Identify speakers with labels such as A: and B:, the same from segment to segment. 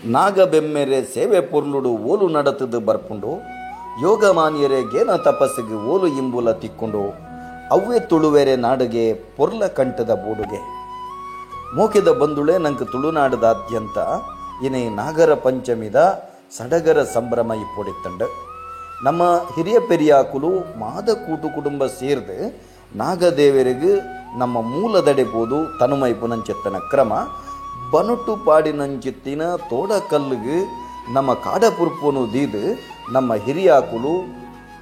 A: ನಾಗಬೆಮ್ಮೆರೆ ಸೇವೆ ಪೊರ್ಲುಡು ಓಲು ನಡತದು ಬರ್ಪುಂಡು ಯೋಗಮಾನ್ಯರೆ ಗೇನ ತಪಸ್ಸಿಗೆ ಓಲು ಇಂಬುಲ ತಿಕ್ಕೊಂಡು ಅವ್ವೆ ತುಳುವೆರೆ ನಾಡಿಗೆ ಪೊರ್ಲ ಕಂಠದ ಬೂಡುಗೆ ಮೋಕೆದ ಬಂದುಳೆ ನಂಗೆ ತುಳುನಾಡದಾದ್ಯಂತ ಇನೇ ನಾಗರ ಪಂಚಮಿದ ಸಡಗರ ಸಂಭ್ರಮ ಇಪ್ಪೊಡಿತ್ತಂಡು ನಮ್ಮ ಹಿರಿಯ ಪೆರಿಯಾಕುಲು ಮಾದ ಕೂಟು ಕುಟುಂಬ ಸೇರ್ದು ನಾಗದೇವರಿಗೆ ನಮ್ಮ ಮೂಲದಡೆ ಪೋದು ತನುಮೈಪುನಂಚೆತ್ತನ ಕ್ರಮ ಬನುಟು ಪಾಡಿನಂಚಿತ್ತಿನ ತೋಡಕಲ್ಲಿಗೆ ನಮ್ಮ ಕಾಡಪುರ್ಪುನು ದೀದು ನಮ್ಮ ಹಿರಿಯಾಕುಲು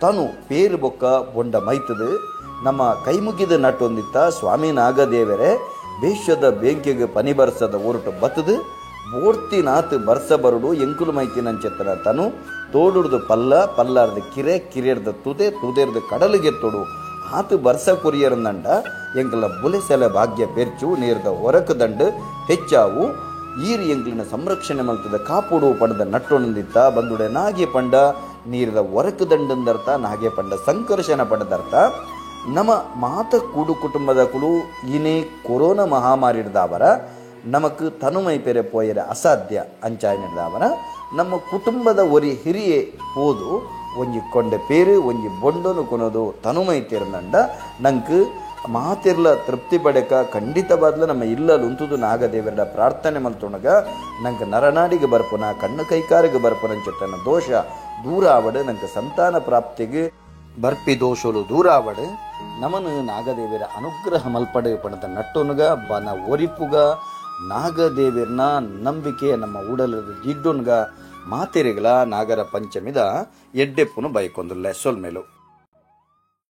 A: ತನು ಪೇರು ಬೊಕ್ಕ ಬೊಂಡ ಮೈತದು ನಮ್ಮ ಕೈಮುಗಿದ ನಟ್ಟೊಂದಿತ್ತ ಸ್ವಾಮಿ ನಾಗದೇವರೇ ಬೇಷ್ಯದ ಬೆಂಕಿಗೆ ಪನಿ ಬರ್ಸದ ಹೊರಟು ಬತ್ತದು ಬೋರ್ತಿನಾತ್ ಬರ್ಸ ಬರುಡು ಎಂಕುಲು ಮೈತಿನಂಚೆತ್ತನ ತನು ತೋಡುಡ್ದು ಪಲ್ಲಾರ್ದು ಕಿರೆರ್ದು ತುದೇರ್ದು ಕಡಲಿಗೆ ತೊಡು ಆತು ಬರ್ಸ ಕುರಿಯರಂದಂಡ ಎಂಕಲ ಬುಲೆಸೆಲ ಭಾಗ್ಯ ಪೆರ್ಚು ನೀರ್ದ ಹೊರಕು ದಂಡು ಹೆಚ್ಚಾವು ಈರು ಎಂಕ್ಲಿನ ಸಂರಕ್ಷಣೆ ಮಲ್ತದ ಕಾಪುಡು ಪಡೆದ ನಟ್ಟೊಂದಿತ್ತ ಬಂದುಡೆ ನಾಗೆ ಪಂಡ ನೀರ್ದ ಹೊರಕು ದಂಡಂದರ್ಥ ನಾಗೆ ಪಂಡ ಸಂಕರ್ಷಣ ಪಡೆದರ್ಥ ನಮ್ಮ ಮಾತ ಕೂಡು ಕುಟುಂಬದ ಕುಲು ಇನೇ ಕೊರೋನಾ ಮಹಾಮಾರಿ ಹಿಡ್ದಾವರ ನಮಕ್ ತನುಮೈ ಪೆರೆ ಪೋಯರೆ ಅಸಾಧ್ಯ ಅಂಚಾಯ್ ಹಿಡ್ದಾವರ ನಮ್ಮ ಕುಟುಂಬದ ಒರಿ ಹಿರಿಯೆ ಪೋದು ಒಂಜಿ ಕೊಂಡೆ ಪೇರು ಒಂಜಿ ಬೊಂಡನು ಕೊನೋದು ತನುಮೈ ತೀರ್ನಂಡ ನಂಗೆ ಮಾತಿರ್ಲ ತೃಪ್ತಿ ಪಡೆಕ ಖಂಡಿತವಾದ್ಲ ನಮ್ಮ ಇಲ್ಲಲು ಉಂತುದು ನಾಗದೇವರ ಪ್ರಾರ್ಥನೆ ಮಲ್ತೊಣಗ ನಂಗೆ ನರನಾಡಿಗೆ ಬರ್ಪುನ ಕಣ್ಣು ಕೈಕಾರಿಗೆ ಬರ್ಪುನ ಅಂಚೆತ್ತನ ದೋಷ ದೂರ ಆವಡು ನಂಗೆ ಸಂತಾನ ಪ್ರಾಪ್ತಿಗೆ ಬರ್ಪಿ ದೋಷಲು ದೂರ ಆವಡು ನಮನು ನಾಗದೇವರ ಅನುಗ್ರಹ ಮಲ್ಪಡೆ ಪಡೆದ ನಟ್ಟೊನುಗ ಬನ ಒರಿಪುಗ ನಾಗದೇವರನ ನಂಬಿಕೆ ನಮ್ಮ ಉಡಲದ ಜಿಡ್ಡುನ್ಗ ಮಾತೆರೆಗಳ ನಾಗರ ಪಂಚಮಿದ ಎಡ್ಡೆಪ್ಪುನು ಬೈಕೊಂದುಲ್ಲೆ ಸೊಲ್ಮೇಲು